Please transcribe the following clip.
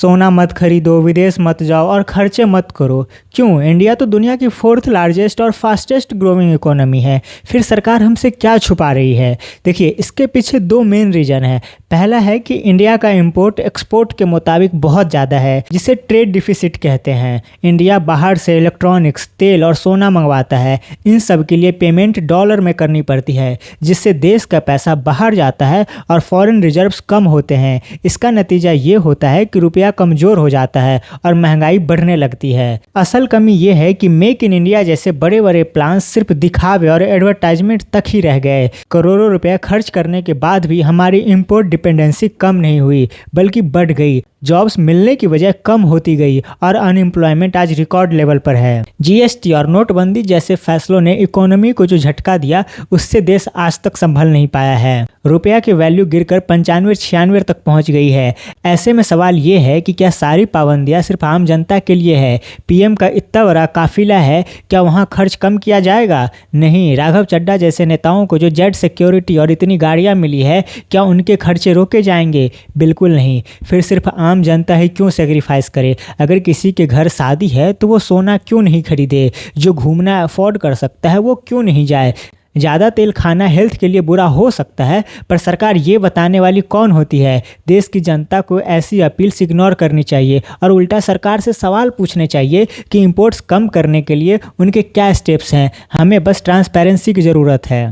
सोना मत खरीदो, विदेश मत जाओ और खर्चे मत करो। क्यों? इंडिया तो दुनिया की फोर्थ लार्जेस्ट और फास्टेस्ट ग्रोइंग इकोनॉमी है। फिर सरकार हमसे क्या छुपा रही है? देखिए, इसके पीछे दो मेन रीजन है। पहला है कि इंडिया का इंपोर्ट एक्सपोर्ट के मुताबिक बहुत ज़्यादा है, जिसे ट्रेड डिफिसिट कहते हैं। इंडिया बाहर से इलेक्ट्रॉनिक्स, तेल और सोना मंगवाता है। इन सब के लिए पेमेंट डॉलर में करनी पड़ती है, जिससे देश का पैसा बाहर जाता है और फॉरेन रिजर्व्स कम होते हैं। इसका नतीजा ये होता है कि रुपया कमज़ोर हो जाता है और महंगाई बढ़ने लगती है। असल कमी ये है कि मेक इन इंडिया जैसे बड़े बड़े प्लान्स सिर्फ दिखावे और एडवर्टाइजमेंट तक ही रह गए। करोड़ों रुपया खर्च करने के बाद भी हमारी इंपोर्ट डिपेंडेंसी कम नहीं हुई, बल्कि बढ़ गई। जॉब्स मिलने की वजह कम होती गई और अनएम्प्लॉयमेंट आज रिकॉर्ड लेवल पर है। जीएसटी और नोटबंदी जैसे फैसलों ने इकोनॉमी को जो झटका दिया, उससे देश आज तक संभल नहीं पाया है। रुपया की वैल्यू गिरकर 95-96 तक पहुंच गई है। ऐसे में सवाल ये है कि क्या सारी पाबंदियां सिर्फ आम जनता के लिए है? पीएम का इतना बड़ा काफिला है, क्या वहां खर्च कम किया जाएगा? नहीं। राघव चड्ढा जैसे नेताओं को जो जेट सिक्योरिटी और इतनी गाड़ियां मिली है, क्या उनके खर्चे रोके जाएंगे? बिल्कुल नहीं। फिर सिर्फ आम जनता ही क्यों सेक्रीफाइस करे? अगर किसी के घर शादी है तो वो सोना क्यों नहीं खरीदे? जो घूमना अफोर्ड कर सकता है वो क्यों नहीं जाए? ज़्यादा तेल खाना हेल्थ के लिए बुरा हो सकता है, पर सरकार ये बताने वाली कौन होती है? देश की जनता को ऐसी अपील्स इग्नोर करनी चाहिए और उल्टा सरकार से सवाल पूछने चाहिए कि इंपोर्ट्स कम करने के लिए उनके क्या स्टेप्स हैं। हमें बस ट्रांसपेरेंसी की ज़रूरत है।